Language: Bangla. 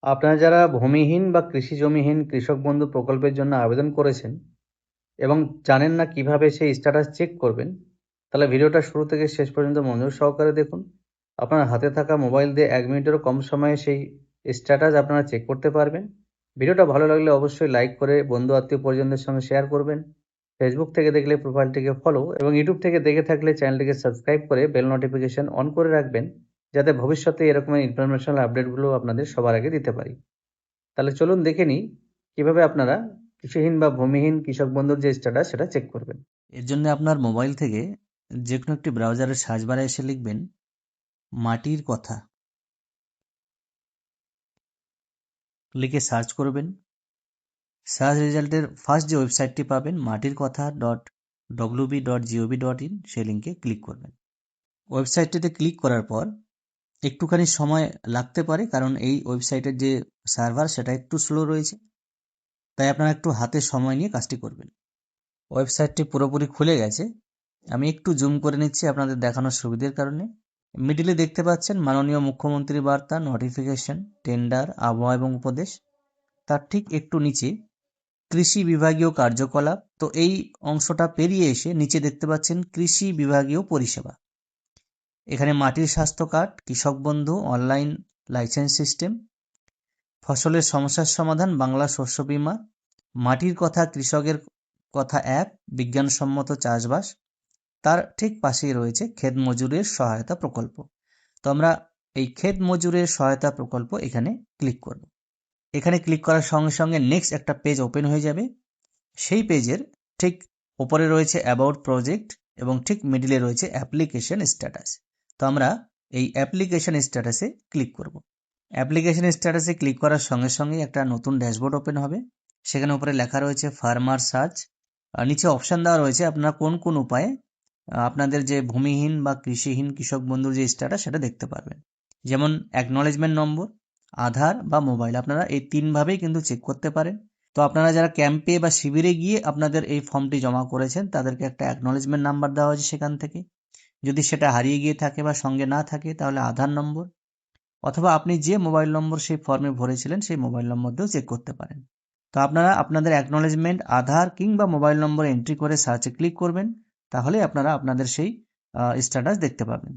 আপনারা যারা ভূমিহীন বা কৃষি জমিহীন কৃষক বন্ধু প্রকল্পের জন্য আবেদন করেছেন এবং জানেন না কিভাবে সেই স্ট্যাটাস চেক করবেন, তাহলে ভিডিওটা শুরু থেকে শেষ পর্যন্ত মনোযোগ সহকারে দেখুন। আপনার হাতে থাকা মোবাইল দিয়ে 1 মিনিটেরও কম সময়ে সেই স্ট্যাটাস আপনারা চেক করতে পারবেন। ভিডিওটা ভালো লাগলে অবশ্যই লাইক করে বন্ধু আত্মীয় পরিজনদের সঙ্গে শেয়ার করবেন। ফেসবুক থেকে দেখলে প্রোফাইলটিকে ফলো এবং ইউটিউব থেকে দেখে থাকলে চ্যানেলটিকে সাবস্ক্রাইব করে বেল নোটিফিকেশন অন করে রাখবেন, যাতে ভবিষ্যতে এরকমের ইনফরমেশনাল আপডেটগুলো আপনাদের সবার আগে দিতে পারি। তাহলে চলুন দেখে নিই কিভাবে আপনারা কৃষিহীন বা ভূমিহীন কৃষক বন্ধুর যে স্ট্যাটাস সেটা চেক করবেন। এর জন্য আপনার মোবাইল থেকে যে কোনো একটি ব্রাউজারের সার্চ বারে এসে লিখবেন মাটির কথা, লিখে সার্চ করবেন। সার্চ রেজাল্টের ফার্স্ট যে ওয়েবসাইটটি পাবেন মাটির কথা .wb.gov.in সেই লিঙ্কে ক্লিক করবেন। ওয়েবসাইটটিতে ক্লিক করার পর একটুখানি সময় লাগতে পারে, কারণ এই ওয়েবসাইটের যে সার্ভার সেটা একটু স্লো রয়েছে, তাই আপনারা একটু হাতে সময় নিয়ে কাজটি করবেন। ওয়েবসাইটটি পুরোপুরি খুলে গেছে। আমি একটু জুম করে নিচ্ছি আপনাদের দেখানোর সুবিধার কারণে। মিডিলে দেখতে পাচ্ছেন মাননীয় মুখ্যমন্ত্রীর বার্তা, নোটিফিকেশন, টেন্ডার, আবহাওয়া এবং উপদেশ। তার ঠিক একটু নিচে কৃষি বিভাগীয় কার্যকলাপ। তো এই অংশটা পেরিয়ে এসে নিচে দেখতে পাচ্ছেন কৃষি বিভাগীয় পরিষেবা। এখানে মাটির স্বাস্থ্য কার্ড, কৃষক বন্ধু, অনলাইন লাইসেন্স সিস্টেম, ফসলের সমস্যার সমাধান, বাংলা শস্য বীমা, মাটির কথা, কৃষকের কথা অ্যাপ, বিজ্ঞানসম্মত চাষবাস। তার ঠিক পাশেই রয়েছে ক্ষেত মজুরের সহায়তা প্রকল্প। তো আমরা এই ক্ষেত মজুরের সহায়তা প্রকল্প এখানে ক্লিক করব। এখানে ক্লিক করার সঙ্গে সঙ্গে নেক্সট একটা পেজ ওপেন হয়ে যাবে। সেই পেজের ঠিক ওপরে রয়েছে অ্যাবাউট প্রজেক্ট এবং ঠিক মিডিলে রয়েছে অ্যাপ্লিকেশন স্ট্যাটাস। তো আমরা এই অ্যাপ্লিকেশন স্ট্যাটাসে ক্লিক করব। অ্যাপ্লিকেশন স্ট্যাটাসে ক্লিক করার সঙ্গে সঙ্গে একটা নতুন ড্যাশবোর্ড ওপেন হবে। সেখানে উপরে লেখা রয়েছে ফার্মার সার্চ, আর নিচে অপশান দেওয়া রয়েছে আপনারা কোন কোন উপায়ে আপনাদের যে ভূমিহীন বা কৃষিহীন কৃষক বন্ধুর যে স্ট্যাটাস সেটা দেখতে পারবেন। যেমন অ্যাকনলেজমেন্ট নম্বর, আধার বা মোবাইল, আপনারা এই 3 ভাবেই কিন্তু চেক করতে পারেন। তো আপনারা যারা ক্যাম্পে বা শিবিরে গিয়ে আপনাদের এই ফর্মটি জমা করেছেন তাদেরকে একটা অ্যাকনলেজমেন্ট নাম্বার দেওয়া হয়েছে সেখান থেকে। যদি সেটা হারিয়ে গিয়ে থাকে বা সঙ্গে না থাকে তাহলে আধার নম্বর, অথবা আপনি যে মোবাইল নম্বর সেই ফর্মে ভরেছিলেন সেই মোবাইল নম্বর দিয়েও চেক করতে পারেন। তো আপনারা আপনাদের অ্যাকনলেজমেন্ট, আধার কিংবা মোবাইল নম্বর এন্ট্রি করে সার্চে ক্লিক করবেন, তাহলে আপনারা আপনাদের সেই স্ট্যাটাস দেখতে পাবেন।